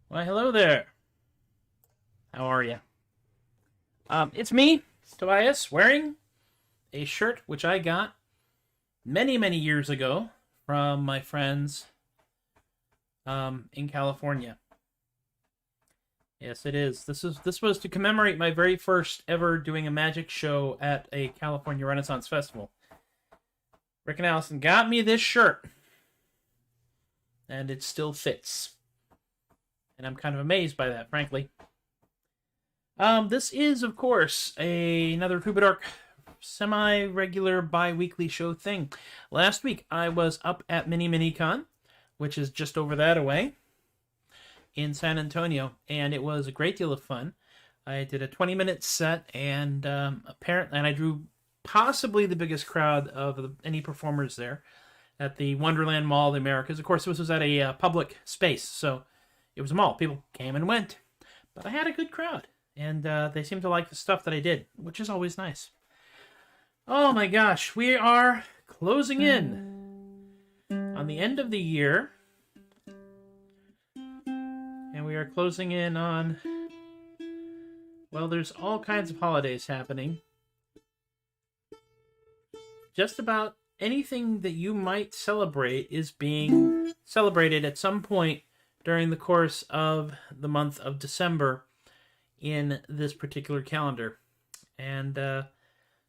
Why, hello there. How are you? It's me, Tobias, wearing a shirt which I got many, many years ago from my friends in California. Yes, it is. This was to commemorate my very first ever doing a magic show at a California Renaissance Festival. Rick and Allison got me this shirt, and it still fits. And I'm kind of amazed by that, frankly. This is, of course, another Troubadork semi-regular bi-weekly show thing. Last week, I was up at MiniMini Con, which is just over that away, in San Antonio, and it was a great deal of fun. I did a 20-minute set, and apparently, I drew possibly the biggest crowd of any performers there at the Wonderland Mall of the Americas. Of course, this was at a public space, so it was a mall. People came and went, but I had a good crowd, and they seemed to like the stuff that I did, which is always nice. Oh my gosh, we are closing in on the end of the year, and we are closing in on, well, there's all kinds of holidays happening. Just about anything that you might celebrate is being celebrated at some point during the course of the month of December in this particular calendar. And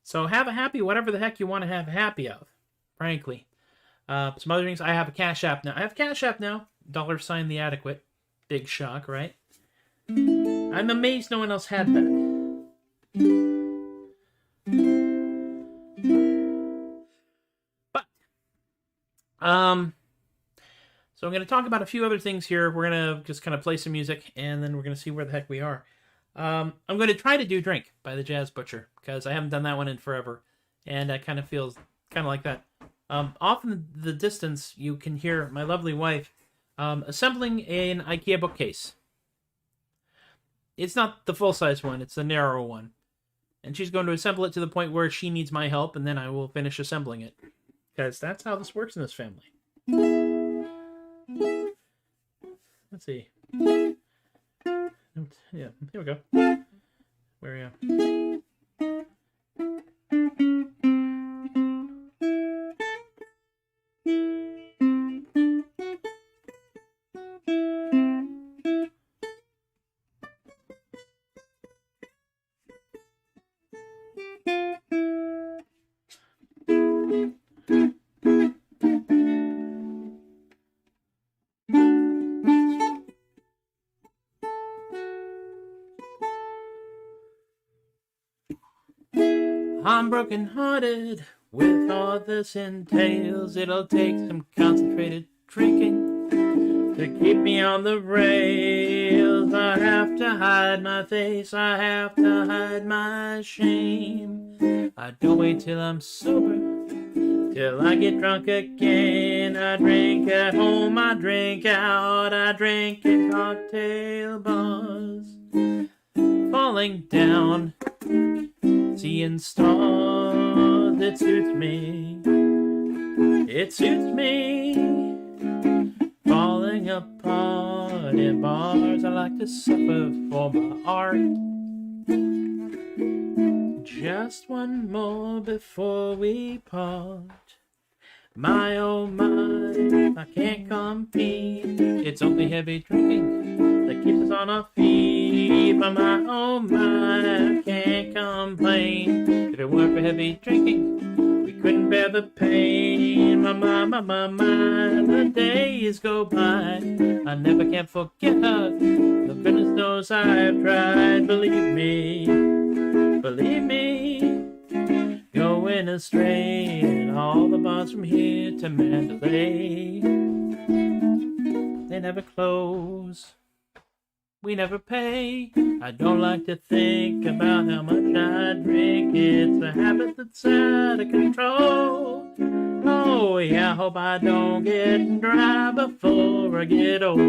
so have a happy whatever the heck you want to have a happy of, frankly. Some other things, I have a Cash App now. $, the adequate. Big shock, right? I'm amazed no one else had that. But, so I'm going to talk about a few other things here. We're going to just kind of play some music, and then we're going to see where the heck we are. I'm going to try to do Drink by the Jazz Butcher, because I haven't done that one in forever, and it kind of feels kind of like that. Off in the distance, you can hear my lovely wife assembling an IKEA bookcase. It's not the full-size one, it's the narrow one. And she's going to assemble it to the point where she needs my help, and then I will finish assembling it. Because that's how this works in this family. Let's see. Yeah, here we go. Where are you? I'm broken-hearted with all this entails. It'll take some concentrated drinking to keep me on the rails. I have to hide my face, I have to hide my shame. I don't wait till I'm sober, till I get drunk again. I drink at home, I drink out, I drink in cocktail bars. Falling down, seeing stars, it suits me. It suits me. Falling apart in bars, I like to suffer for my art. Just one more before we part. My oh my, I can't compete. It's only heavy drinking that keeps us on our feet. But my oh my, I can't complain. If it weren't for heavy drinking, we couldn't bear the pain. My, the days go by. I never can forget her. The goodness knows I've tried. Believe me, going astray in all the bars from here to Mandalay. never close. We never pay. I don't like to think about how much I drink. It's a habit that's out of control. Oh yeah, I hope I don't get dry before I get old.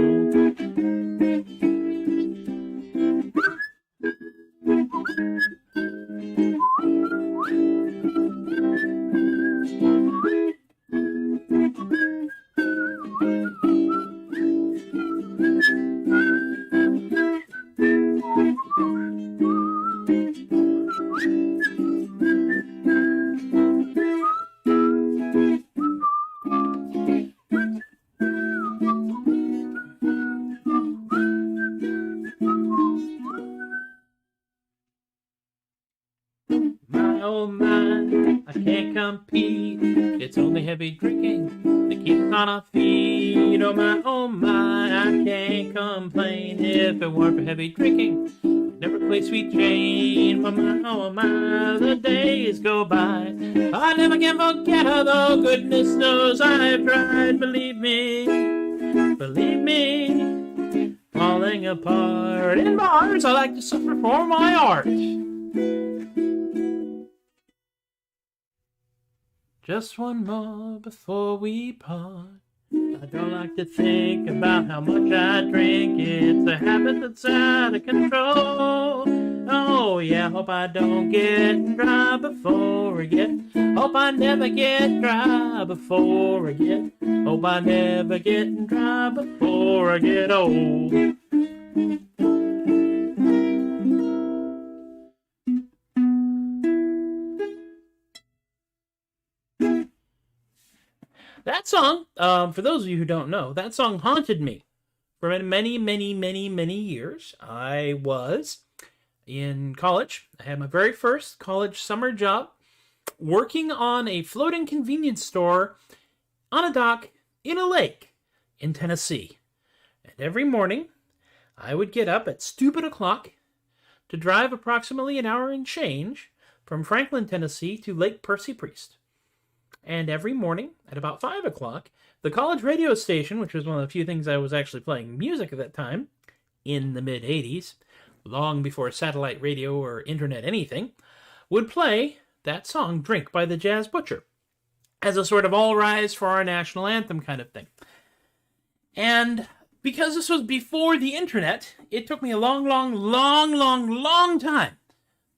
My oh my, I can't compete. It's only heavy drinking that keeps us on our feet. Oh my, I can't complain. If it weren't for heavy drinking, I'd never play Sweet Jane. Oh my, the days go by. I never can forget her, though goodness knows I've tried. Believe me, falling apart in bars. I like to suffer for my art. Just one more before we part. I don't like to think about how much I drink. It's a habit that's out of control. Oh yeah, hope I don't get dry before I get. Hope I never get dry before I get. Hope I never get dry before I get old. That song, for those of you who don't know, that song haunted me for many, many, many, many years. I was in college. I had my very first college summer job working on a floating convenience store on a dock in a lake in Tennessee. And every morning, I would get up at stupid o'clock to drive approximately an hour and change from Franklin, Tennessee to Lake Percy Priest. And every morning at about 5 o'clock, the college radio station, which was one of the few things I was actually playing music at that time, in the mid-'80s, long before satellite radio or internet anything, would play that song, Drink by the Jazz Butcher, as a sort of all rise for our national anthem kind of thing. And because this was before the internet, it took me a long time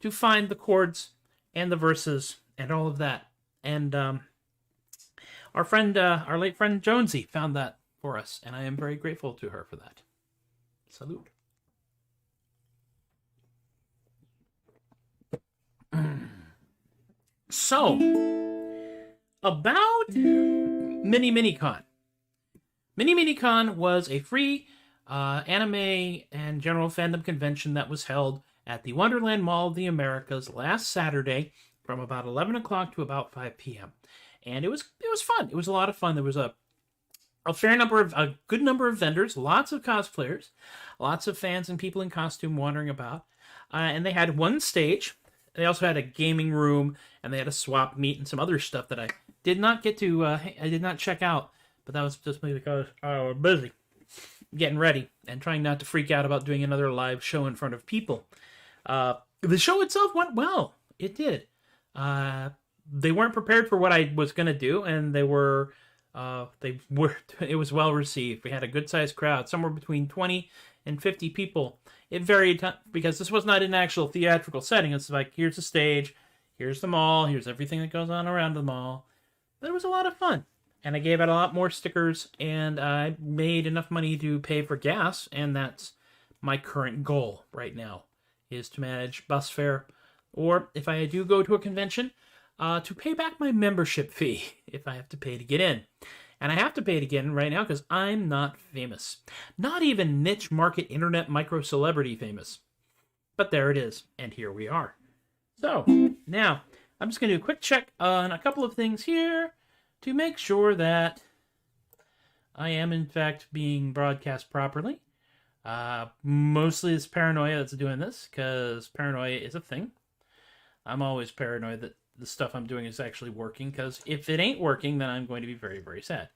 to find the chords and the verses and all of that. And our late friend Jonesy found that for us, and I am very grateful to her for that. Salute. So, about MiniMini Con. MiniMini Con was a free anime and general fandom convention that was held at the Wonderland Mall of the Americas last Saturday from about 11 o'clock to about 5 p.m. And it was fun. It was a lot of fun. There was a good number of vendors, lots of cosplayers, lots of fans and people in costume wandering about. And they had one stage. They also had a gaming room, and they had a swap meet and some other stuff that I did not get to, I did not check out. But that was just because I was busy getting ready and trying not to freak out about doing another live show in front of people. The show itself went well. It did. They weren't prepared for what I was going to do, and it was well received. We had a good sized crowd, somewhere between 20 and 50 people. It varied because this was not an actual theatrical setting. It's like, here's the stage, here's the mall, here's everything that goes on around the mall. But it was a lot of fun. And I gave out a lot more stickers, and I made enough money to pay for gas, and that's my current goal right now, is to manage bus fare, or if I do go to a convention, to pay back my membership fee if I have to pay to get in. And I have to pay to get in right now because I'm not famous. Not even niche market internet micro-celebrity famous. But there it is, and here we are. So, now, I'm just going to do a quick check on a couple of things here to make sure that I am, in fact, being broadcast properly. Mostly it's paranoia that's doing this, because paranoia is a thing. I'm always paranoid that the stuff I'm doing is actually working, because if it ain't working, then I'm going to be very, very sad.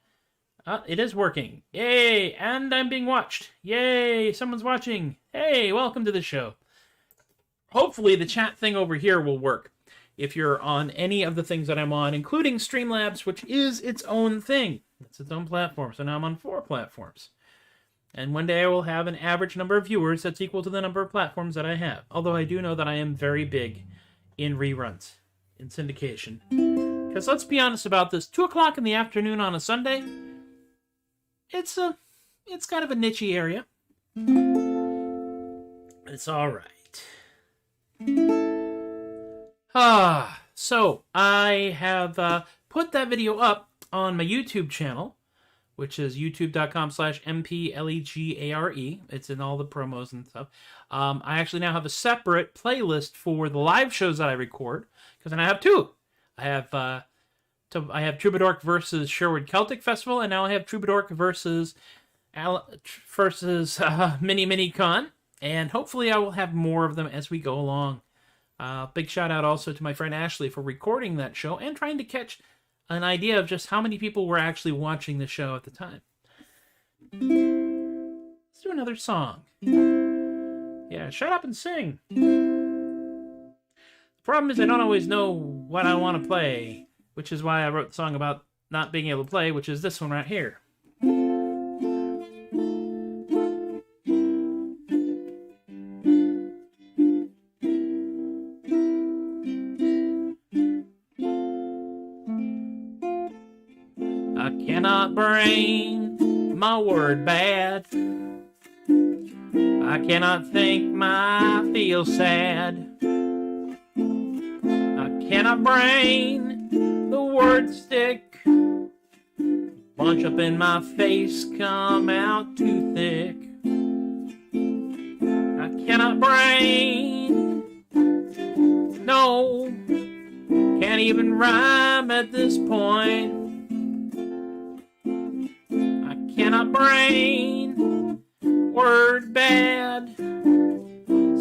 It is working. Yay! And I'm being watched. Yay! Someone's watching. Hey, welcome to the show. Hopefully the chat thing over here will work if you're on any of the things that I'm on, including Streamlabs, which is its own thing. It's its own platform. So now I'm on 4 platforms. And one day I will have an average number of viewers that's equal to the number of platforms that I have. Although I do know that I am very big in reruns, in syndication. Because let's be honest about this, 2 o'clock in the afternoon on a Sunday, it's kind of a niche-y area. It's alright. So I have put that video up on my YouTube channel, which is youtube.com/MPLEGARE. It's in all the promos and stuff. I actually now have a separate playlist for the live shows that I record, because then I have 2. I have Troubadork versus Sherwood Celtic Festival, and now I have Troubadork versus MiniMini Con, and hopefully I will have more of them as we go along. Big shout out also to my friend Ashley for recording that show and trying to catch an idea of just how many people were actually watching the show at the time. Let's do another song. Yeah, shut up and sing. The problem is I don't always know what I want to play, which is why I wrote the song about not being able to play, which is this one right here. I cannot bring my word bad. I cannot think my feel sad. I cannot bring the word stick. Bunch up in my face, come out too thick. I cannot bring, no, can't even rhyme at this point. I cannot bring word bad,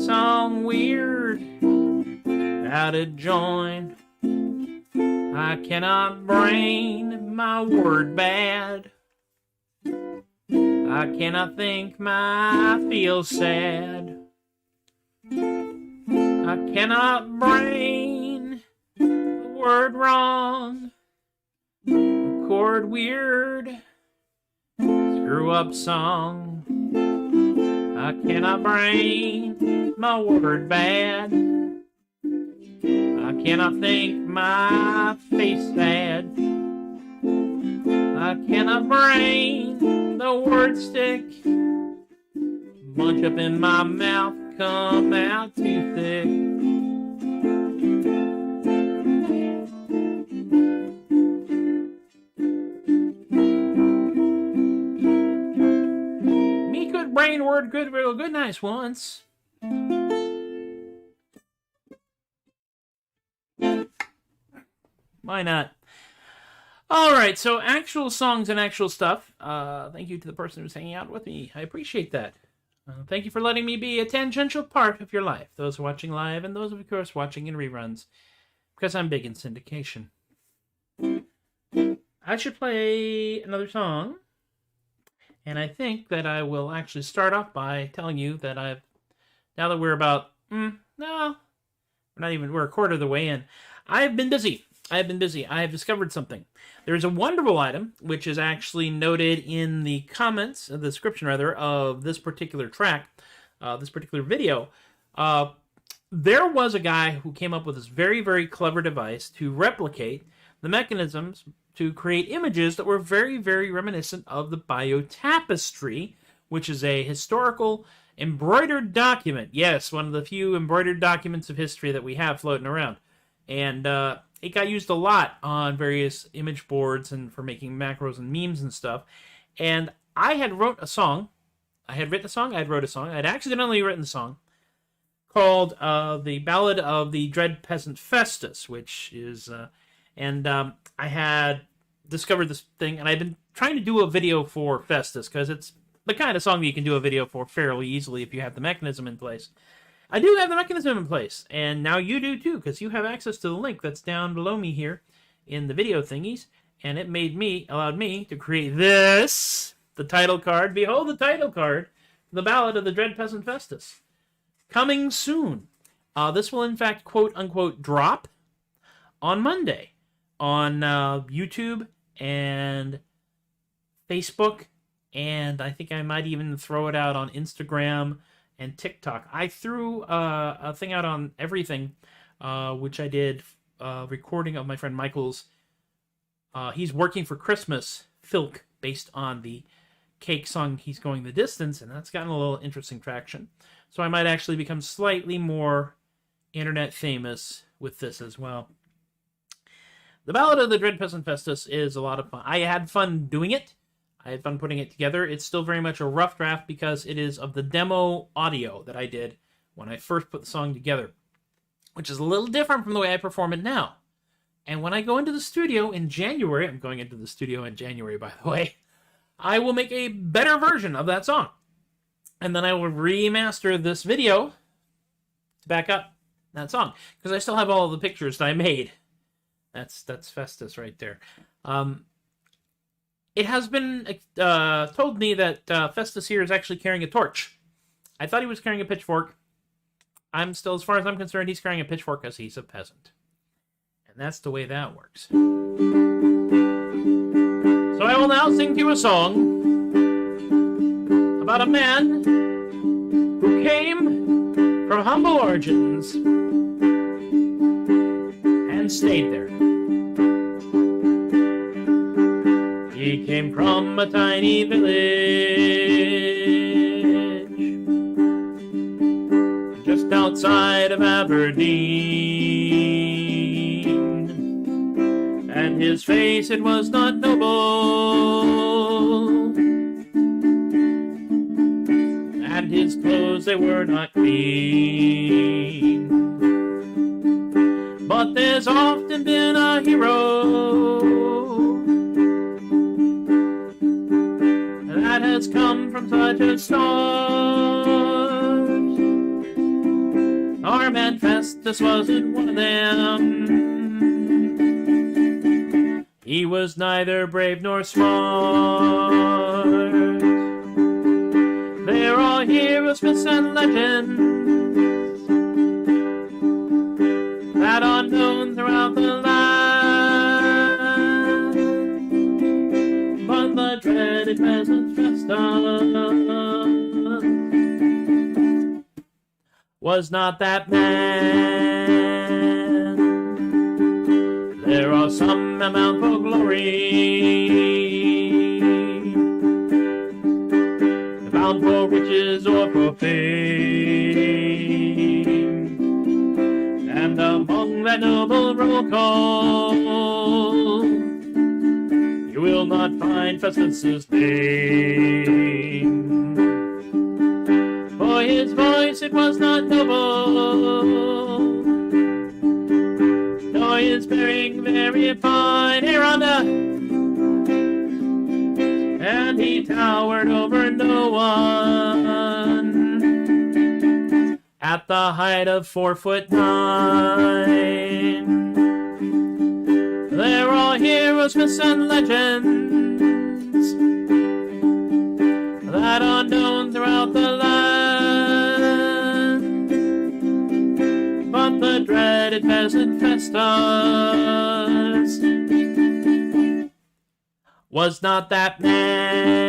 song weird, out of joint. I cannot bring my word bad. I cannot think my feel sad. I cannot bring the word wrong, the chord weird, screw up song. I cannot bring my word bad. I cannot think my face sad. I cannot bring the word stick. Bunch up in my mouth, come out too thick. Me could brain word good, real good, nice once. Why not? Alright, so actual songs and actual stuff. Thank you to the person who's hanging out with me. I appreciate that. Thank you for letting me be a tangential part of your life. Those watching live and those, of course, watching in reruns. Because I'm big in syndication. I should play another song. And I think that I will actually start off by telling you that now that we're about, we're a quarter of the way in. I've been busy. I have discovered something. There's a wonderful item, which is actually noted in the comments, the description rather, of this particular track, this particular video. There was a guy who came up with this very, very clever device to replicate the mechanisms to create images that were very, very reminiscent of the biotapestry, which is a historical embroidered document. Yes, one of the few embroidered documents of history that we have floating around. And it got used a lot on various image boards and for making macros and memes and stuff. And I had wrote a song. I had accidentally written the song called The Ballad of the Dread Peasant Festus, which is... I had discovered this thing, and I've been trying to do a video for Festus, because it's the kind of song that you can do a video for fairly easily if you have the mechanism in place. I do have the mechanism in place, and now you do too, because you have access to the link that's down below me here in the video thingies, and it allowed me to create this, the title card. Behold the title card, The Ballad of the Dread Peasant Festus. Coming soon. This will, in fact, quote-unquote, drop on Monday on YouTube and Facebook, and I think I might even throw it out on Instagram and TikTok. I threw a thing out on everything, which I did recording of my friend Michael's. He's Working for Christmas, Filk, based on the Cake song He's Going the Distance, and that's gotten a little interesting traction. So I might actually become slightly more internet famous with this as well. The Ballad of the Dread Peasant Festus is a lot of fun. I had fun doing it. I had fun putting it together. It's still very much a rough draft because it is of the demo audio that I did when I first put the song together, which is a little different from the way I perform it now. And when I go into the studio in January, I'm going into the studio in January, by the way, I will make a better version of that song. And then I will remaster this video to back up that song, because I still have all of the pictures that I made. That's Festus right there. It has been told me that Festus here is actually carrying a torch. I thought he was carrying a pitchfork. I'm still, as far as I'm concerned, he's carrying a pitchfork because he's a peasant. And that's the way that works. So I will now sing to you a song about a man who came from humble origins and stayed there. He came from a tiny village just outside of Aberdeen, and his face, it was not noble, and his clothes, they were not clean. But there's often been a hero that has come from such a start. Our man Festus wasn't one of them. He was neither brave nor smart. They're all heroes, myths, and legends that are known throughout the land. But the dreaded peasant Festus was not that man. There are some amount for glory, bound for riches or for fame, and among that noble roll call you will not find Festus's name. For his voice, it was not noble, nor his bearing very fine. Here under, and he towered over no one at the height of 4'9". They're all heroes, myths, and legends that are known throughout the land. But the dreaded peasant Festus was not that man.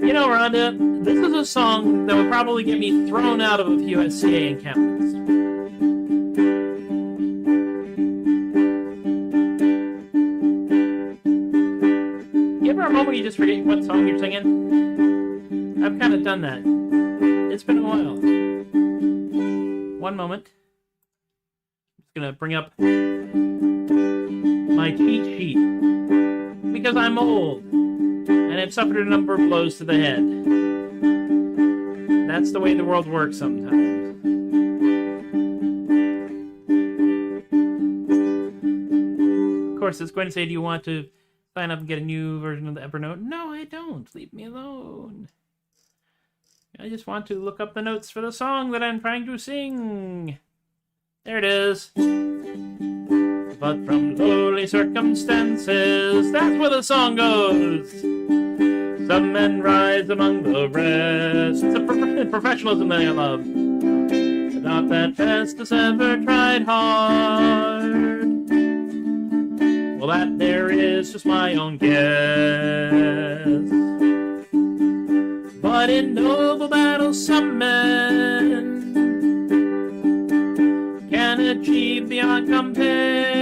You know, Rhonda, this is a song that would probably get me thrown out of a few SCA encampments. You ever a moment you just forget what song you're singing? I've kind of done that. It's been a while. One moment. I'm just going to bring up my cheat sheet. Because I'm old, and I've suffered a number of blows to the head. That's the way the world works sometimes. Of course, it's going to say, do you want to sign up and get a new version of the Evernote? No, I don't. Leave me alone. I just want to look up the notes for the song that I'm trying to sing. There it is. But from lowly circumstances, that's where the song goes. Some men rise among the rest. It's a professionalism that I love. But not that Festus ever tried hard. Well, that there is just my own guess. But in noble battle some men can achieve beyond compare.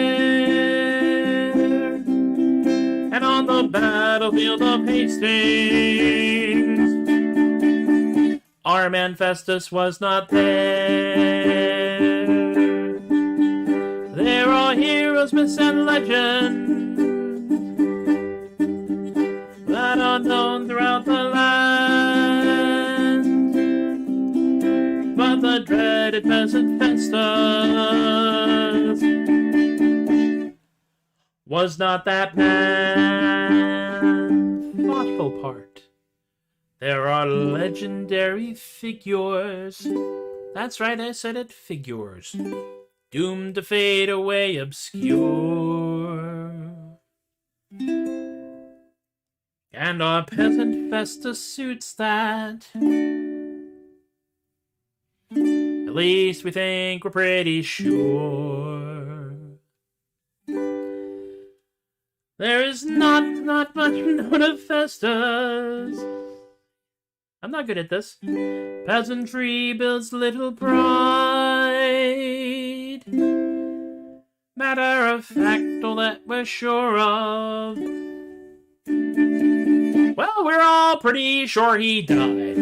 And on the battlefield of Hastings, our man Festus was not there. There are heroes, myths, and legends that are known throughout the land, but the dreaded peasant Festus was not that man. Thoughtful part. There are legendary figures. That's right, I said it, figures. Doomed to fade away obscure. And our peasant Festus suits that. At least we think we're pretty sure. There is not much known of Festus. I'm not good at this. Peasantry builds little pride. Matter of fact, all that we're sure of. Well, we're all pretty sure he died.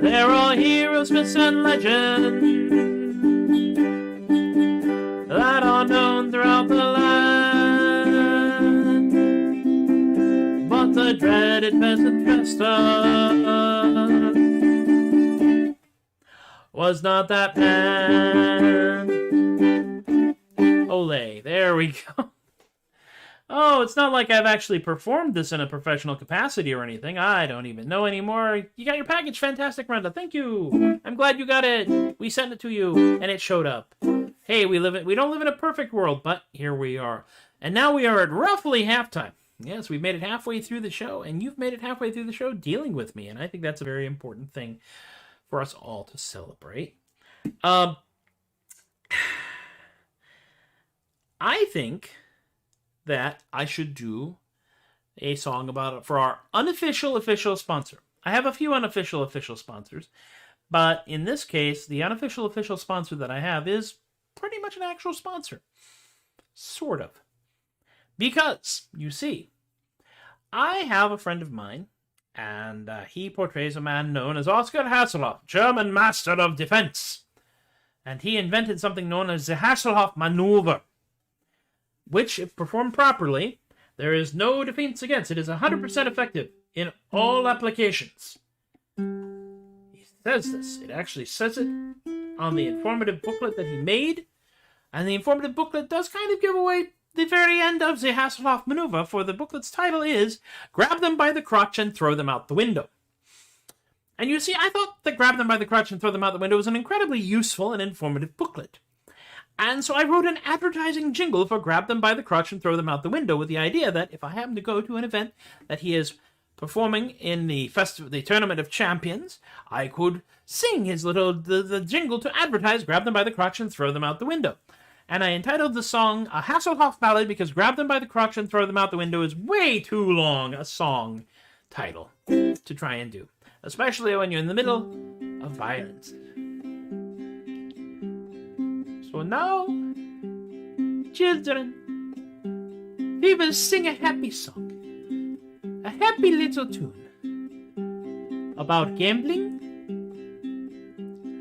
There are heroes, myths, and legends that are known throughout the land, but the dreaded peasant Festus was not that man. Ole, there we go. Oh, it's not like I've actually performed this in a professional capacity or anything. I don't even know anymore. You got your package. Fantastic, Brenda. Thank you. I'm glad you got it. We sent it to you, and it showed up. Hey, we don't live in a perfect world, but here we are. And now we are at roughly halftime. Yes, we've made it halfway through the show, and you've made it halfway through the show dealing with me, and I think that's a very important thing for us all to celebrate. I think that I should do a song about it for our unofficial official sponsor. I have a few unofficial official sponsors, but in this case, the unofficial official sponsor that I have is pretty much an actual sponsor. Sort of. Because, you see, I have a friend of mine, and he portrays a man known as Oscar Hasselhoff, German master of defense. And he invented something known as the Hasselhoff Maneuver, which, if performed properly, there is no defense against. It is 100% effective in all applications. He says this. It actually says it on the informative booklet that he made. And the informative booklet does kind of give away the very end of the Hasselhoff Maneuver, for the booklet's title is Grab Them by the Crotch and Throw Them Out the Window. And you see, I thought that Grab Them by the Crotch and Throw Them Out the Window was an incredibly useful and informative booklet. And so I wrote an advertising jingle for Grab Them by the Crotch and Throw Them Out the Window, with the idea that if I happen to go to an event that he is performing in the Tournament of Champions, I could sing his the jingle to advertise Grab Them by the Crotch and Throw Them Out the Window. And I entitled the song a Hasselhoff Ballad because Grab Them by the Crotch and Throw Them Out the Window is way too long a song title to try and do, especially when you're in the middle of violence. So now, children, we will sing a happy song, a happy little tune about gambling,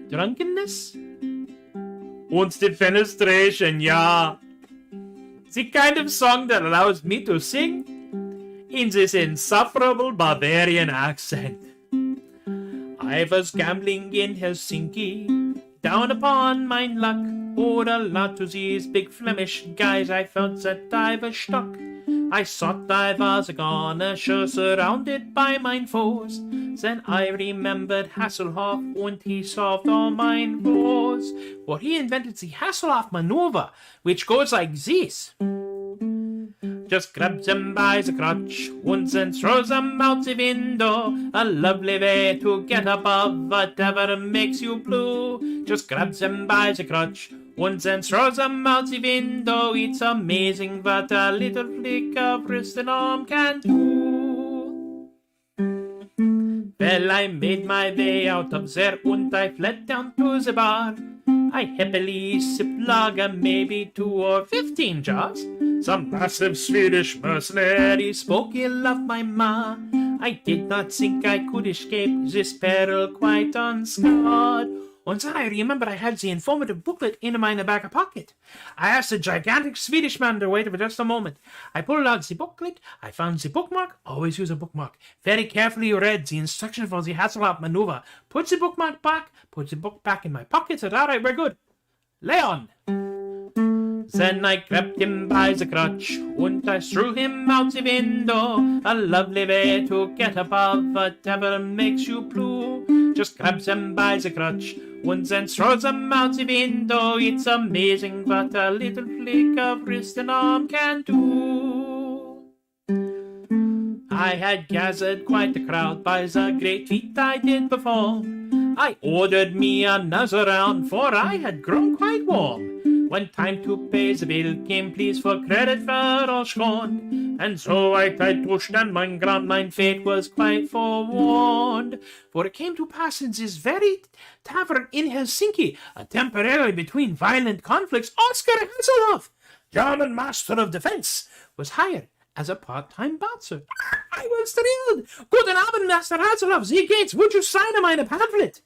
drunkenness, and defenestration, yeah. The kind of song that allows me to sing in this insufferable Bavarian accent. I was gambling in Helsinki, down upon mein luck. Owed a lot to these big Flemish guys. I felt that I was stuck I thought I was gonna show surrounded by mine foes. Then I remembered Hasselhoff and he solved all mine woes. Well, he invented the Hasselhoff Maneuver, which goes like this. Just grabs him by the crotch, once and throws him out the window. A lovely way to get above whatever makes you blue. Just grabs him by the crotch, once and throws him out the window. It's amazing what a little flick of wrist and arm can do. Well, I made my way out of there and I fled down to the bar. I happily sipped lager, maybe 2 or 15 jars. Some massive Swedish mercenary spoke ill of my ma. I did not think I could escape this peril quite unscarred. Once I remember I had the informative booklet in my back pocket. I asked the gigantic Swedish man to wait for just a moment. I pulled out the booklet, I found the bookmark, always use a bookmark. Very carefully read the instructions for the Hasselhoff Maneuver. Put the bookmark back, put the book back in my pocket, said, alright, we're good. Lay on. Then I grabbed him by the crotch, and I threw him out the window. A lovely way to get above whatever makes you blue. Just grabs him by the crotch, and then throws him out the window. It's amazing what a little flick of wrist and arm can do. I had gathered quite a crowd by the great feat I did before. I ordered me another round, for I had grown quite warm. When time to pay the bill came, please for credit for all scorned. And so I tried to stand mine ground, mine fate was quite forewarned. For it came to pass in this very tavern in Helsinki, temporarily between violent conflicts, Oscar Hasselhoff, German master of defense, was hired as a part-time bouncer. I was thrilled. Guten Abend, Master Hasselhoff. Sie geht's. Would you sign mine pamphlet?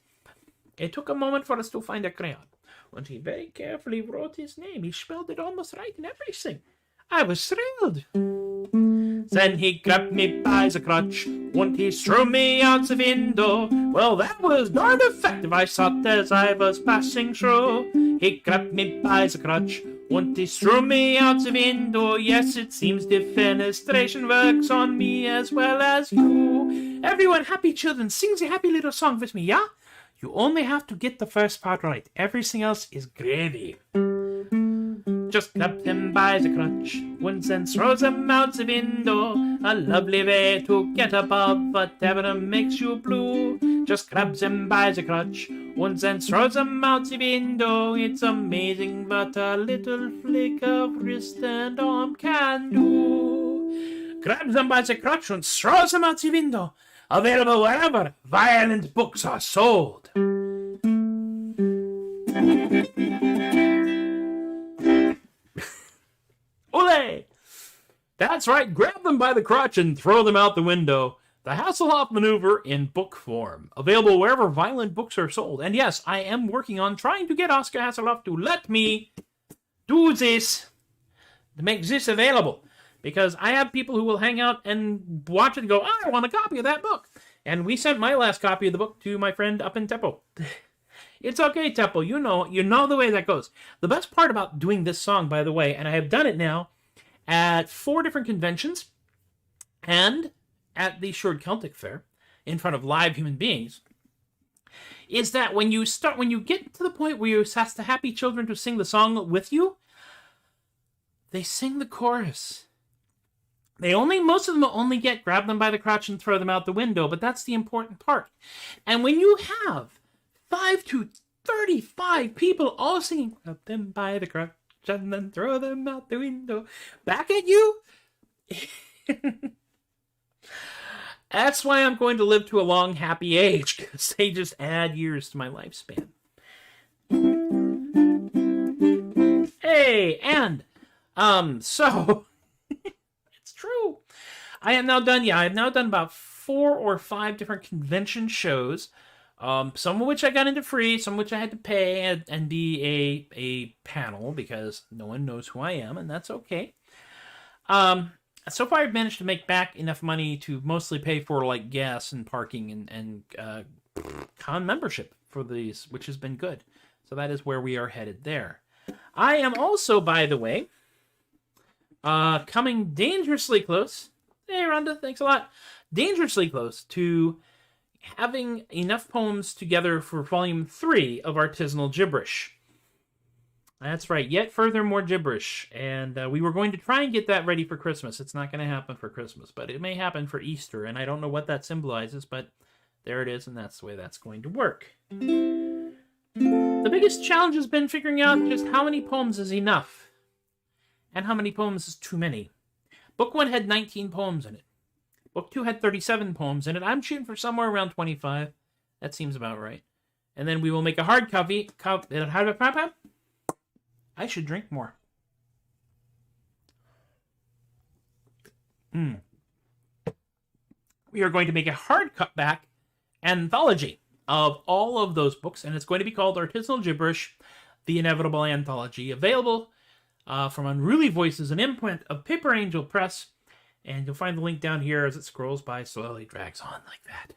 It took a moment for us to find a crayon. When he very carefully wrote his name, he spelled it almost right and everything. I was thrilled. Then he grabbed me by the crotch, and he threw me out the window. Well, that was darn effective, I thought, as I was passing through. He grabbed me by the crotch, and he threw me out the window. Yes, it seems defenestration works on me as well as you. Everyone, happy children, sing the happy little song with me, yeah? You only have to get the first part right. Everything else is gravy. Just grabbed him by the crotch, once and throws him out the window. A lovely way to get above whatever makes you blue. Just grabs him by the crotch, once and throws him out the window. It's amazing what a little flick of wrist and arm can do. Grabs him by the crotch and throws him out the window. Available wherever violent books are sold. Ole! That's right, grab them by the crotch and throw them out the window. The Hasselhoff Maneuver in book form. Available wherever violent books are sold. And yes, I am working on trying to get Oscar Hasselhoff to let me do this, to make this available. Because I have people who will hang out and watch it and go, oh, I want a copy of that book. And we sent my last copy of the book to my friend up in Teppo. It's okay, Teppo. You know the way that goes. The best part about doing this song, by the way, and I have done it now at 4 different conventions and at the Short Celtic Fair in front of live human beings, is that when you get to the point where you ask the happy children to sing the song with you, they sing the chorus. Most of them only get grab them by the crotch and throw them out the window, but that's the important part. And when you have 5 to 35 people all singing, grab them by the crotch and then throw them out the window, back at you, that's why I'm going to live to a long, happy age, because they just add years to my lifespan. Hey, and, so... True. I have now done about 4 or 5 different convention shows, some of which I got into free, some of which I had to pay and be a panel because no one knows who I am, and that's okay. So far I've managed to make back enough money to mostly pay for like gas and parking and con membership for these, which has been good. So that is where we are headed there. I am also, by the way, coming dangerously close. Hey, Rhonda, thanks a lot. Dangerously close to having enough poems together for Volume 3 of Artisanal Gibberish. That's right, yet further more gibberish. And we were going to try and get that ready for Christmas. It's not going to happen for Christmas, but it may happen for Easter. And I don't know what that symbolizes, but there it is, and that's the way that's going to work. The biggest challenge has been figuring out just how many poems is enough, and how many poems is too many. Book 1 had 19 poems in it. Book 2 had 37 poems in it. I'm shooting for somewhere around 25. That seems about right. And then we will make a hard copy. I should drink more. We are going to make a hard cutback anthology of all of those books, and it's going to be called Artisanal Gibberish, The Inevitable Anthology, available from Unruly Voices, an imprint of Paper Angel Press, and you'll find the link down here as it scrolls by, slowly drags on like that.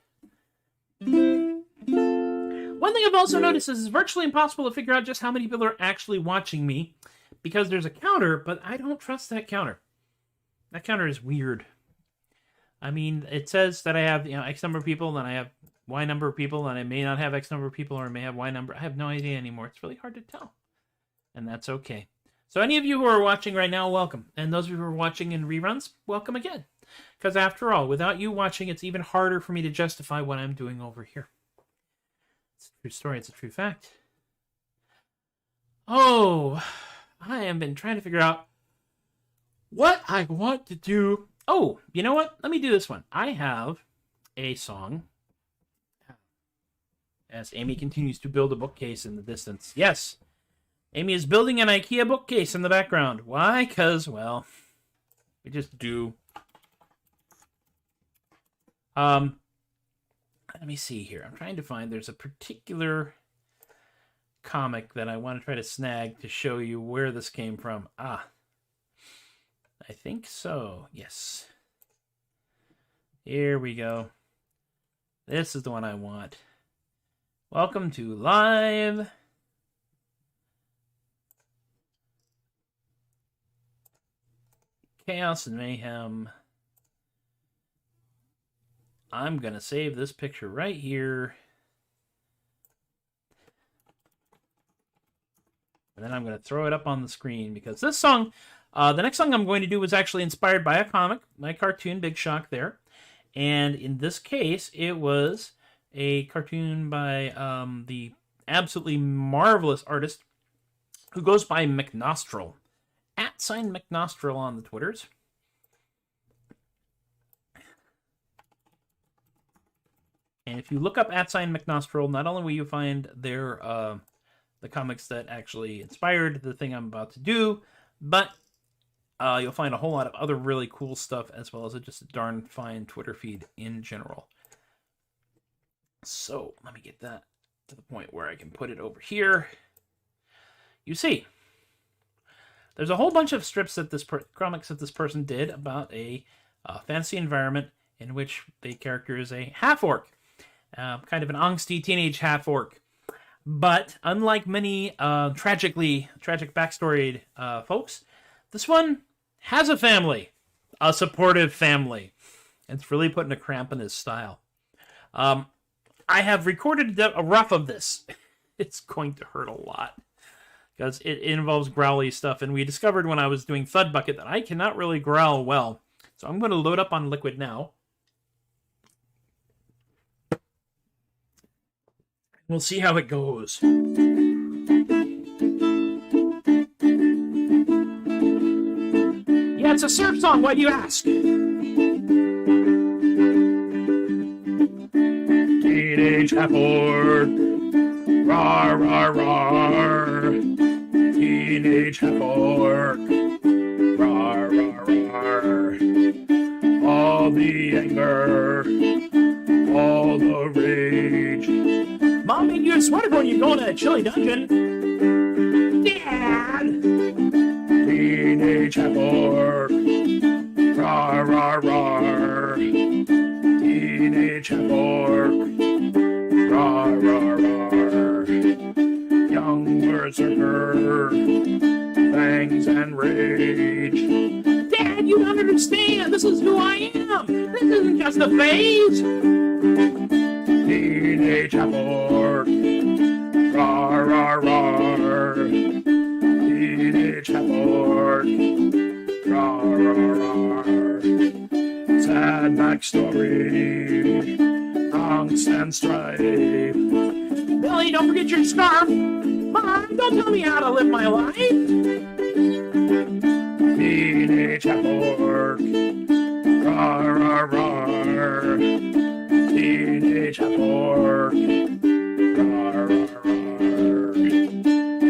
One thing I've also noticed is it's virtually impossible to figure out just how many people are actually watching me, because there's a counter, but I don't trust that counter. That counter is weird. I mean, it says that I have, X number of people, then I have Y number of people, and I may not have X number of people, or I may have Y number. I have no idea anymore. It's really hard to tell. And that's okay. So any of you who are watching right now, welcome. And those of you who are watching in reruns, welcome again. Because after all, without you watching, it's even harder for me to justify what I'm doing over here. It's a true story. It's a true fact. Oh, I have been trying to figure out what I want to do. Oh, you know what? Let me do this one. I have a song. As Amy continues to build a bookcase in the distance. Yes, Amy is building an IKEA bookcase in the background. Why? Because, well, we just do. Let me see here. I'm trying to find, there's a particular comic that I want to try to snag to show you where this came from. I think so. Yes. Here we go. This is the one I want. Welcome to Live Chaos and Mayhem. I'm going to save this picture right here. And then I'm going to throw it up on the screen, because this song, the next song I'm going to do was actually inspired by a comic, my cartoon, Big Shock there. And in this case, it was a cartoon by the absolutely marvelous artist who goes by McNostril. @McNostril on the Twitters. And if you look up @McNostril, not only will you find their the comics that actually inspired the thing I'm about to do, but you'll find a whole lot of other really cool stuff, as well as just a darn fine Twitter feed in general. So let me get that to the point where I can put it over here. You see, there's a whole bunch of strips that comics that this person did about a fantasy environment in which the character is a half-orc. Kind of an angsty teenage half-orc. But unlike many tragic backstoried folks, this one has a family. A supportive family. It's really putting a cramp in his style. I have recorded a rough of this. It's going to hurt a lot, because it involves growly stuff, and we discovered when I was doing Thud Bucket that I cannot really growl well. So I'm going to load up on Liquid now. We'll see how it goes. Yeah, it's a surf song, why do you ask? Teenage half-orc, rawr, rawr, rawr. Teenage half-orc, rawr, rawr, rawr. All the anger, all the rage. Mom made you a sweater when you go in a chilly dungeon. Dad! Teenage half-orc, rawr, rawr, rawr. Teenage half-orc, rawr, rawr, rawr. Young berserker, fangs and rage. you don't understand. This is who I am. This isn't just a phase. Teenage Half-Orc. Rawr, rawr, rawr. Teenage Half-Orc. Rawr, rawr, rawr. Sad backstory. Angst and strife. Billy, don't forget your scarf. Mom, don't tell me how to live my life. Teenage Half-Orc. Rawr, rawr, rawr. Teenage Half-Orc. Rawr, rawr, rawr.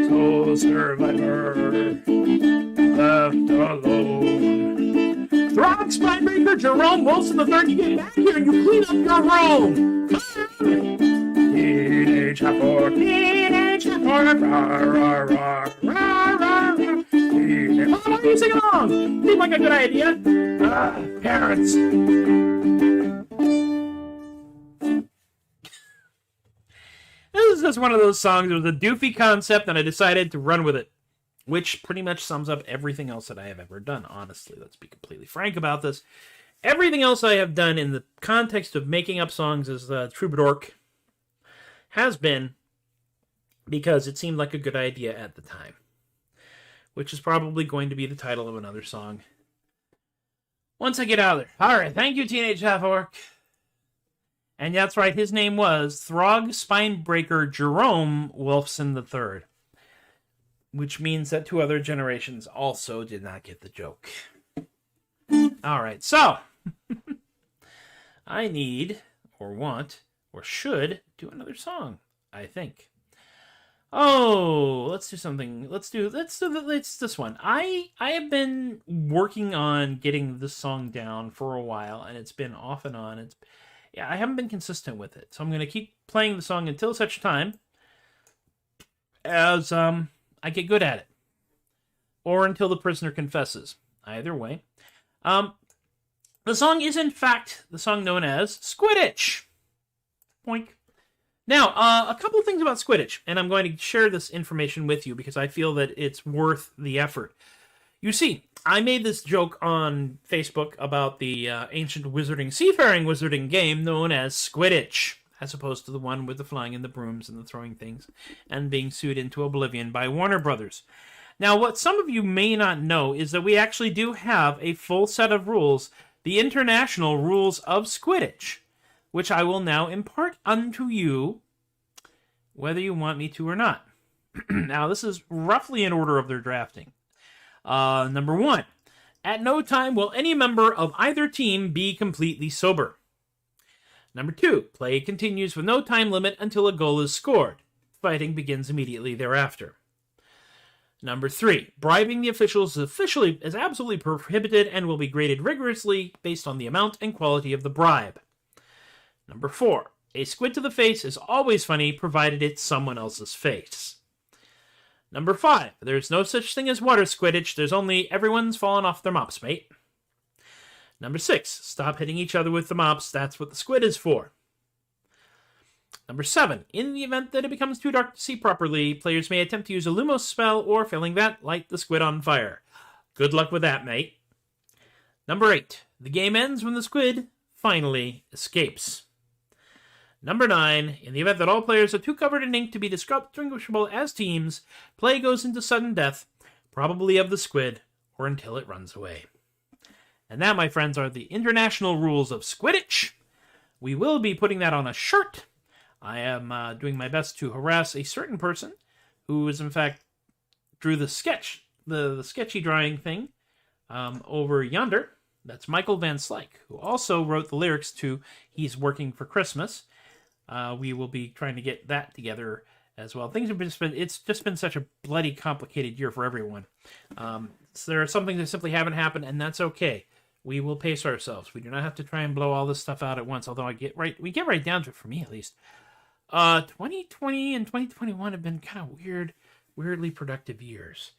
Soul survivor. Left alone. Throg, Spinebreaker, Jerome, Wilson III, you get back here and you clean up your room. Teenage Half-Orc. Teenage Half-Orc. Rawr, rawr, rawr. Rawr, rawr, rawr. Mom, why are you singing along? Seems like a good idea. Parents. This is just one of those songs. It was a doofy concept, and I decided to run with it, which pretty much sums up everything else that I have ever done, honestly. Let's be completely frank about this. Everything else I have done in the context of making up songs as Troubadork has been because it seemed like a good idea at the time, which is probably going to be the title of another song once I get out of there. All right, thank you, Teenage Half-Orc. And that's right, his name was Throg Spinebreaker Jerome Wolfson III, which means that 2 other generations also did not get the joke. All right, so I need, or want, or should do another song, I think. Oh, let's do something. Let's do this one. I have been working on getting this song down for a while, and it's been off and on. I haven't been consistent with it, so I'm going to keep playing the song until such time as I get good at it, or until the prisoner confesses. Either way, the song is in fact the song known as Squidward. Boink. Now, a couple of things about Squidward, and I'm going to share this information with you because I feel that it's worth the effort. You see, I made this joke on Facebook about the ancient seafaring wizarding game known as Squidward, as opposed to the one with the flying and the brooms and the throwing things, and being sued into oblivion by Warner Brothers. Now, what some of you may not know is that we actually do have a full set of rules, the international rules of Squidward, which I will now impart unto you, whether you want me to or not. Now, this is roughly in order of their drafting. Number 1, at no time will any member of either team be completely sober. Number 2, play continues with no time limit until a goal is scored. Fighting begins immediately thereafter. Number 3, bribing the officials is absolutely prohibited and will be graded rigorously based on the amount and quality of the bribe. Number 4, a squid to the face is always funny provided it's someone else's face. Number 5, there's no such thing as water squiddage, there's only everyone's fallen off their mops, mate. Number 6, stop hitting each other with the mops, that's what the squid is for. Number 7, in the event that it becomes too dark to see properly, players may attempt to use a Lumos spell, or failing that, light the squid on fire. Good luck with that, mate. Number 8, the game ends when the squid finally escapes. Number 9, in the event that all players are too covered in ink to be distinguishable as teams, play goes into sudden death, probably of the squid, or until it runs away. And that, my friends, are the international rules of Squidward. We will be putting that on a shirt. I am doing my best to harass a certain person who is, in fact, drew the sketch, the sketchy drawing thing over yonder. That's Michael Van Slyke, who also wrote the lyrics to He's Working for Christmas. We will be trying to get that together as well. It's just been such a bloody complicated year for everyone. So there are some things that simply haven't happened, and that's okay. We will pace ourselves. We do not have to try and blow all this stuff out at once, although we get right down to it, for me at least. 2020 and 2021 have been kind of weirdly productive years.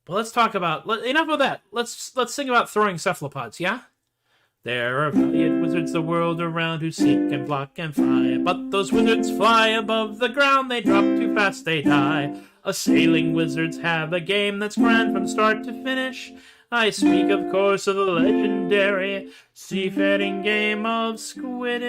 But let's talk about, enough of that. Let's sing about throwing cephalopods, yeah? There are valiant wizards the world around who seek and block and fly, but those wizards fly above the ground, they drop too fast, they die. A sailing wizards have a game that's grand from start to finish. I speak, of course, of the legendary seafaring game of Squidditch.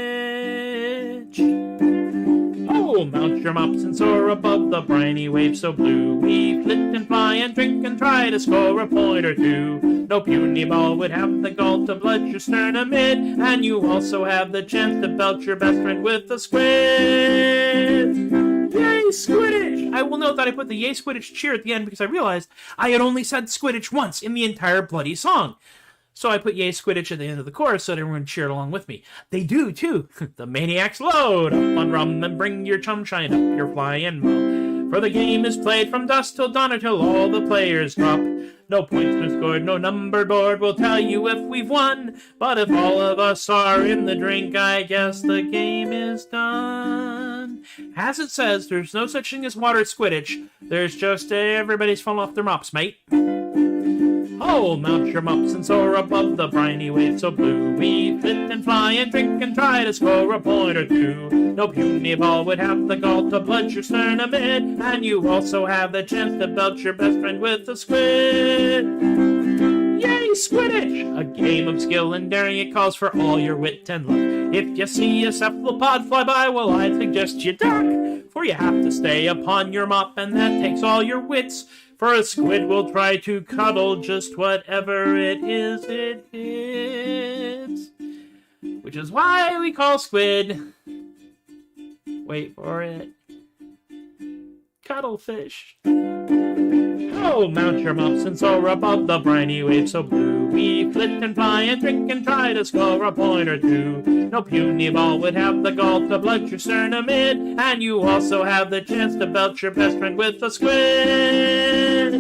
Oh, mount your mops and soar above the briny waves so blue. We flit and fly and drink and try to score a point or two. No puny ball would have the gall to blood your stern amid, and you also have the chance to belt your best friend with a squid. Yay, Squidditch! I will note that I put the Yay Squidditch cheer at the end because I realized I had only said Squidditch once in the entire bloody song. So I put Yay Squidditch at the end of the chorus so that everyone cheered along with me. They do, too. The maniacs load up on rum and bring your chum shine up your flying mo. For the game is played from dusk till dawn or till all the players drop. No points are scored, no numbered board will tell you if we've won. But if all of us are in the drink, I guess the game is done. As it says, there's no such thing as water Squidditch. There's just everybody's falling off their mops, mate. Oh, mount your mops and soar above the briny waves so blue. We flit and fly and drink and try to score a point or two. No puny ball would have the gall to blood your stern amid, and you also have the chance to belt your best friend with a squid. Yay, Squidditch! A game of skill and daring, it calls for all your wit and luck. If you see a cephalopod fly by, well, I'd suggest you duck, for you have to stay upon your mop, and that takes all your wits. For a squid will try to cuddle just whatever it is it hits. Which is why we call squid, wait for it, cuttlefish. Oh, mount your mops and soar above the briny waves so blue. We flit and fly and drink and try to score a point or two. No puny ball would have the gall to blood your stern amid, and you also have the chance to belt your best friend with a squid.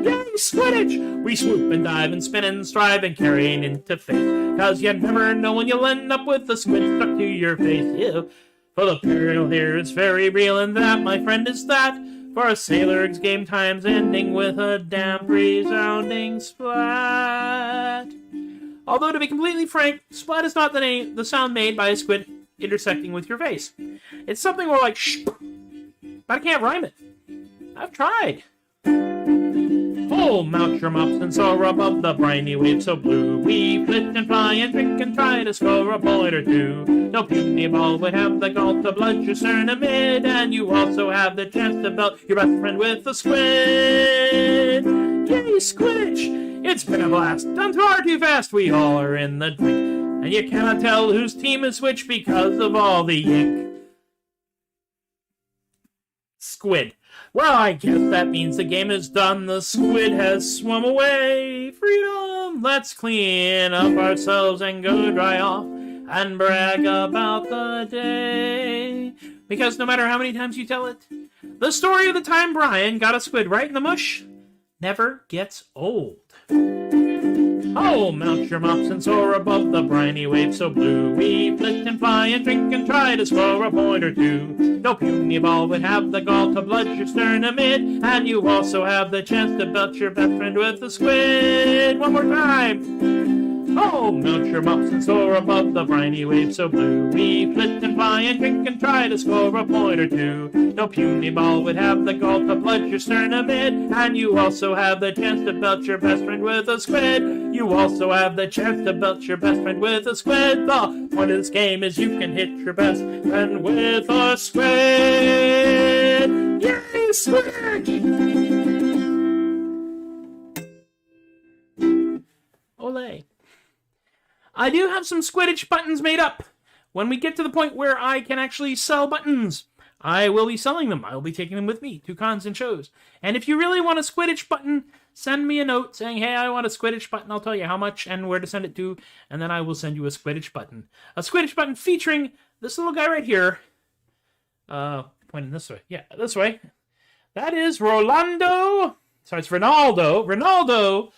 Yay, Squidditch! We swoop and dive and spin and strive and carrying into fate, 'cause you never know when you'll end up with a squid stuck to your face. Ew. For the peril here is very real, and that, my friend, is that. For a sailor's game time's ending with a damp, resounding splat. Although, to be completely frank, splat is not the sound made by a squid intersecting with your face. It's something more like shh, but I can't rhyme it. I've tried. Oh, mount your mops and soar above the briny waves so blue. We flit and fly and drink and try to score a point or two. No puny ball would have the gall to blood your stern amid, and you also have the chance to belt your best friend with a squid. Yay, Squidditch! It's been a blast. Done far too fast, we all are in the drink, and you cannot tell whose team is which because of all the ink. Squid. Well, I guess that means the game is done. The squid has swum away. Freedom! Let's clean up ourselves and go dry off and brag about the day. Because no matter how many times you tell it, the story of the time Brian got a squid right in the mush never gets old. Oh, mount your mops and soar above the briny waves so blue. We flit and fly and drink and try to score a point or two. No puny ball would have the gall to blood your stern amid, and you also have the chance to belt your best friend with a squid. One more time. Oh, mount your mops and soar above the briny waves so blue. We flit and fly and drink and try to score a point or two. No puny ball would have the gall to blood your stern amid, and you also have the chance to belt your best friend with a squid. You also have the chance to belt your best friend with a squid. The point of this game is you can hit your best friend with a squid. Yay, Squid! Olé. I do have some Squidditch buttons made up. When we get to the point where I can actually sell buttons, I will be selling them. I will be taking them with me to cons and shows. And if you really want a Squidditch button, send me a note saying, hey, I want a Squidditch button. I'll tell you how much and where to send it to, and then I will send you a Squidditch button. A Squidditch button featuring this little guy right here. Pointing this way. Yeah, this way. That is Rolando. Sorry, it's Ronaldo. Ronaldo,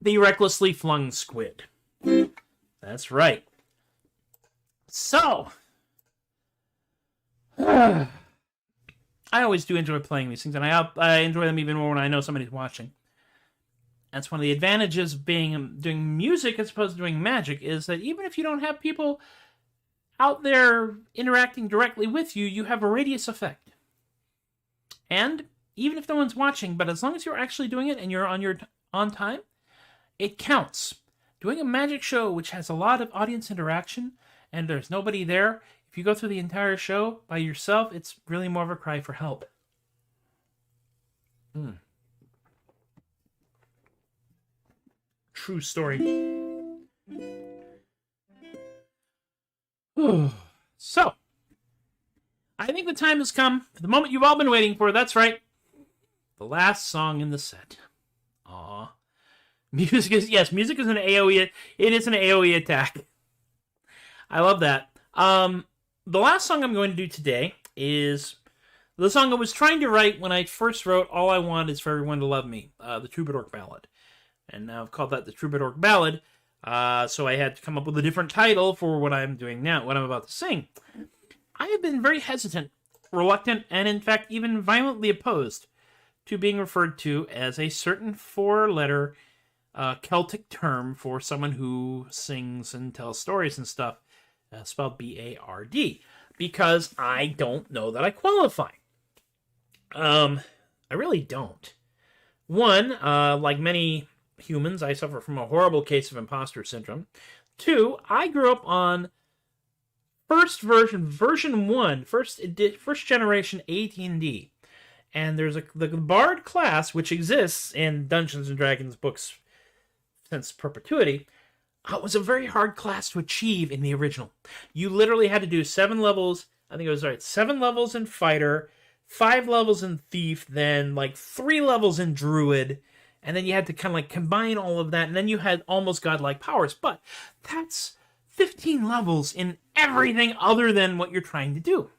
the recklessly flung squid. That's right. So, I always do enjoy playing these things, and I enjoy them even more when I know somebody's watching. That's one of the advantages of doing music as opposed to doing magic, is that even if you don't have people out there interacting directly with you, you have a radius effect. And even if no one's watching, but as long as you're actually doing it and you're on time, it counts. Doing a magic show which has a lot of audience interaction and there's nobody there, if you go through the entire show by yourself, it's really more of a cry for help. True story. So, I think the time has come for the moment you've all been waiting for. That's right. The last song in the set. Aw. Music is an AoE. It is an AoE attack. I love that. The last song I'm going to do today is the song I was trying to write when I first wrote All I Want Is For Everyone to Love Me, the Troubador Ballad. And now I've called that the Troubador Ballad, so I had to come up with a different title for what I'm doing now, what I'm about to sing. I have been very hesitant, reluctant, and in fact even violently opposed to being referred to as a certain four-letter Celtic term for someone who sings and tells stories and stuff, spelled B-A-R-D, because I don't know that I qualify. I really don't. One, like many humans, I suffer from a horrible case of imposter syndrome. Two, I grew up on first generation AT&D. And there's the Bard class, which exists in Dungeons & Dragons books since perpetuity. It was a very hard class to achieve in the original. You literally had to do 7 levels, 7 levels in Fighter, 5 levels in Thief, then like 3 levels in Druid, and then you had to kind of like combine all of that, and then you had almost godlike powers. But that's 15 levels in everything other than what you're trying to do.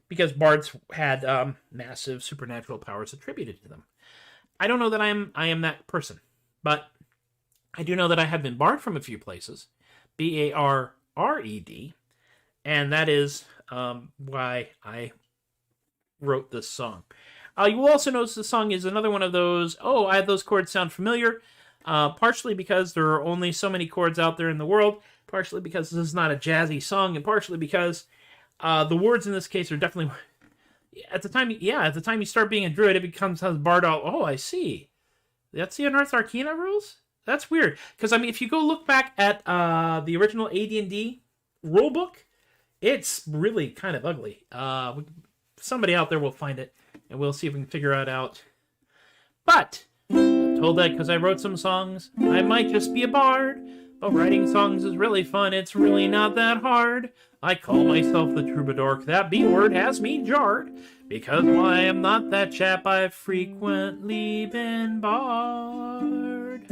Because bards had massive supernatural powers attributed to them. I don't know that I am that person, but I do know that I have been barred from a few places, B-A-R-R-E-D, and that is why I wrote this song. You will also notice the song is another one of those, those chords sound familiar, partially because there are only so many chords out there in the world, partially because this is not a jazzy song, and partially because the words in this case are definitely, at the time you start being a druid, it becomes bard all, I see. That's the Unearthed Arcana rules? That's weird, because if you go look back at the original AD&D rulebook, it's really kind of ugly. Somebody out there will find it, and we'll see if we can figure it out. But I'm told that because I wrote some songs, I might just be a bard. But writing songs is really fun, it's really not that hard. I call myself the Troubadork, that B word has me jarred. Because why I'm not that chap, I've frequently been barred.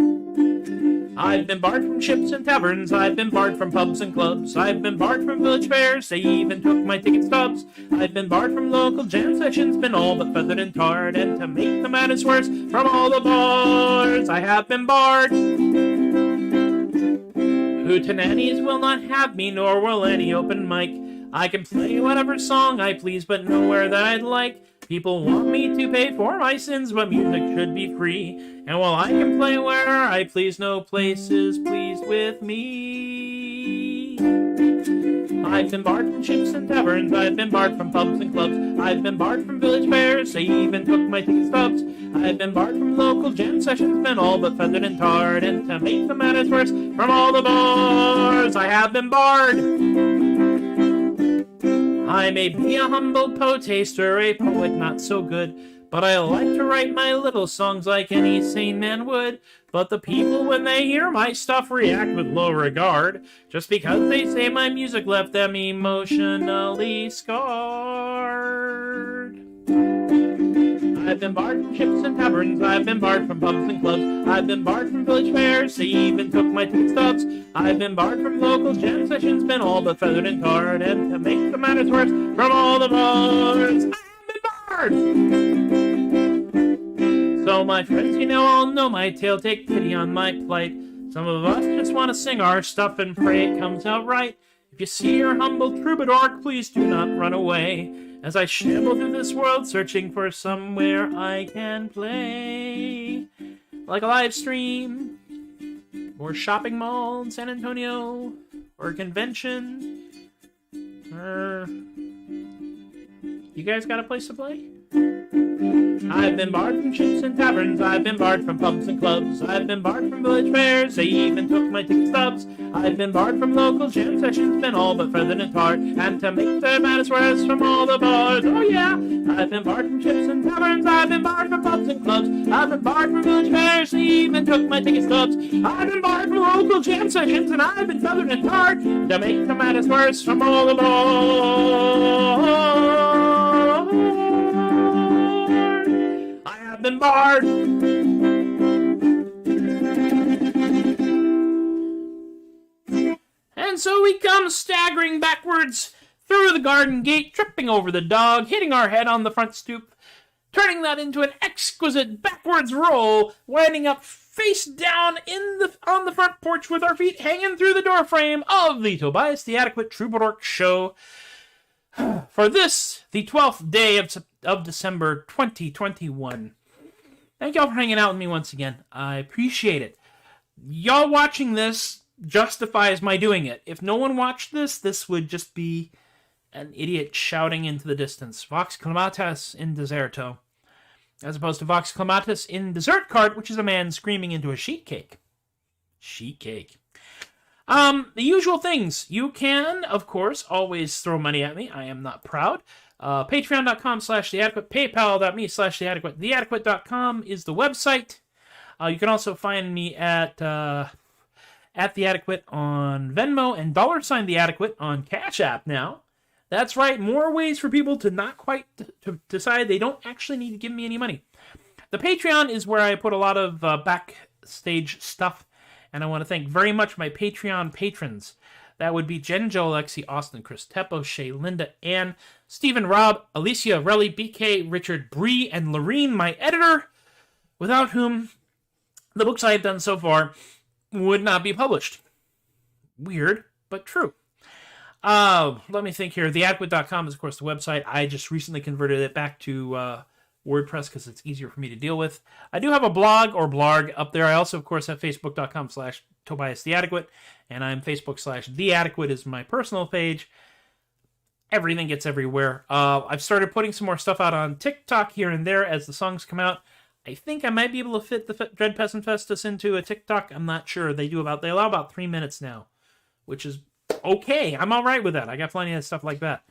I've been barred from ships and taverns, I've been barred from pubs and clubs, I've been barred from village fairs, they even took my ticket stubs. I've been barred from local jam sessions, been all but feathered and tarred, and to make the matters worse, from all the bars I have been barred. Hootenannies will not have me, nor will any open mic. I can play whatever song I please, but nowhere that I'd like. People want me to pay for my sins, but music should be free. And while I can play where I please, no place is pleased with me. I've been barred from ships and taverns, I've been barred from pubs and clubs, I've been barred from village fairs, they even took my ticket stubs. I've been barred from local jam sessions, been all but feathered and tarred, and to make the matters worse, from all the bars I have been barred. I may be a humble poetaster, a poet not so good, but I like to write my little songs like any sane man would. But the people, when they hear my stuff, react with low regard, just because they say my music left them emotionally scarred. I've been barred from ships and taverns, I've been barred from pubs and clubs, I've been barred from village fairs, they even took my ticket stubs. I've been barred from local jam sessions, been all but feathered and tarred, and to make the matters worse, from all the bars I've been barred. So my friends, all know my tale, take pity on my plight. Some of us just want to sing our stuff and pray it comes out right. If you see your humble Troubadork, please do not run away, as I shamble through this world searching for somewhere I can play. Like a live stream, or a shopping mall in San Antonio, or a convention. You guys got a place to play? I've been barred from ships and taverns, I've been barred from pubs and clubs, I've been barred from village fairs, they even took my ticket stubs. I've been barred from local jam sessions, been all but feathered and tarred, and to make the matters worse, from all the bars, oh yeah. I've been barred from ships and taverns, I've been barred from pubs and clubs, I've been barred from village fairs, they even took my ticket stubs. I've been barred from local jam sessions, and I've been feathered and tarred, to make the matters worse, from all the bars. Been barred. And so we come staggering backwards through the garden gate, tripping over the dog, hitting our head on the front stoop, turning that into an exquisite backwards roll, winding up face down on the front porch with our feet hanging through the doorframe of the Tobias the Adequate Troubadork show. For this, the 12th day of December 2021. Thank y'all for hanging out with me once again. I appreciate it. Y'all watching this justifies my doing it. If no one watched this, this would just be an idiot shouting into the distance. Vox clamatis in deserto. As opposed to Vox clamatis in dessert cart, which is a man screaming into a sheet cake. Sheet cake. The usual things. You can, of course, always throw money at me. I am not proud. Patreon.com/theadequate, paypal.me/theadequate. Theadequate.com is the website. You can also find me at theadequate on Venmo and $theadequate on Cash App now. That's right, more ways for people to not quite to decide they don't actually need to give me any money. The Patreon is where I put a lot of backstage stuff, and I want to thank very much my Patreon patrons. That would be Jen, Joe, Alexi, Austin, Chris, Teppo, Shay, Linda, Ann, Stephen, Rob, Alicia, Relly, BK, Richard, Bree, and Lorene, my editor, without whom the books I have done so far would not be published. Weird, but true. Let me think here. Theadequate.com is, of course, the website. I just recently converted it back to WordPress because it's easier for me to deal with. I do have a blog or blog up there. I also, of course, have Facebook.com/Tobias the Adequate, and I'm Facebook/TheAdequate is my personal page. Everything gets everywhere. I've started putting some more stuff out on TikTok here and there as the songs come out. I think I might be able to fit the Dread Peasant Festus into a TikTok. I'm not sure. They allow about 3 minutes now, which is okay. I'm all right with that. I got plenty of stuff like that.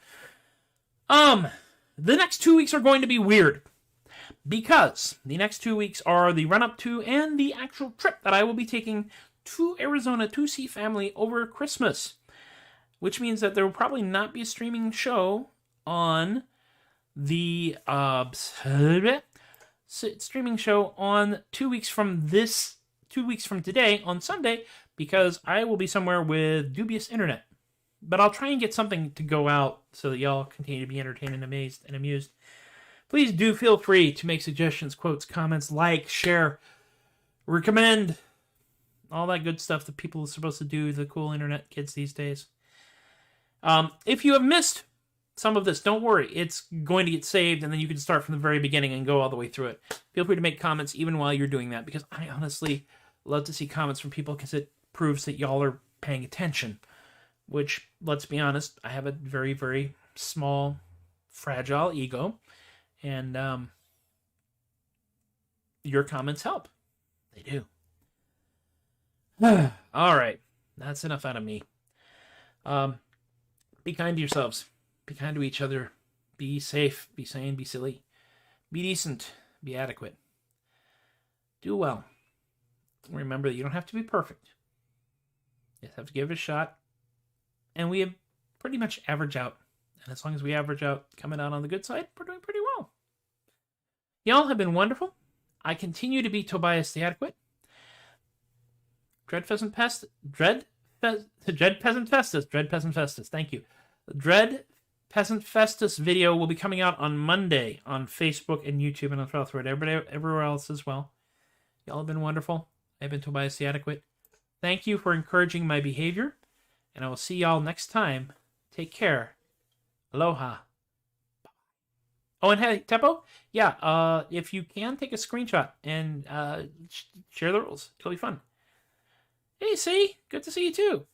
The next 2 weeks are going to be weird, because the next 2 weeks are the run-up to and the actual trip that I will be taking to Arizona to see family over Christmas, which means that there will probably not be a streaming show on the 2 weeks from 2 weeks from today on Sunday, because I will be somewhere with dubious internet. But I'll try and get something to go out so that y'all continue to be entertained and amazed and amused. Please do feel free to make suggestions, quotes, comments, like, share, recommend, all that good stuff that people are supposed to do, the cool internet kids these days. If you have missed some of this, don't worry. It's going to get saved, and then you can start from the very beginning and go all the way through it. Feel free to make comments even while you're doing that, because I honestly love to see comments from people because it proves that y'all are paying attention. Which, let's be honest, I have a very, very small, fragile ego, and your comments help. They do. All right, that's enough out of me. Be kind to yourselves. Be kind to each other. Be safe. Be sane. Be silly. Be decent. Be adequate. Do well. Remember that you don't have to be perfect. You just have to give it a shot. And we have pretty much average out. And as long as we average out, coming out on the good side, we're doing pretty well. Y'all have been wonderful. I continue to be Tobias the Adequate. Dread Peasant Festus. Thank you. The Dread Peasant Festus video will be coming out on Monday on Facebook and YouTube, and I'll throw it everywhere else as well. Y'all have been wonderful. I've been Tobias the Adequate. Thank you for encouraging my behavior. And I will see y'all next time. Take care. Aloha. Oh, and hey, Teppo? Yeah, if you can, take a screenshot and share the rules. It'll be fun. Hey, see? Good to see you too.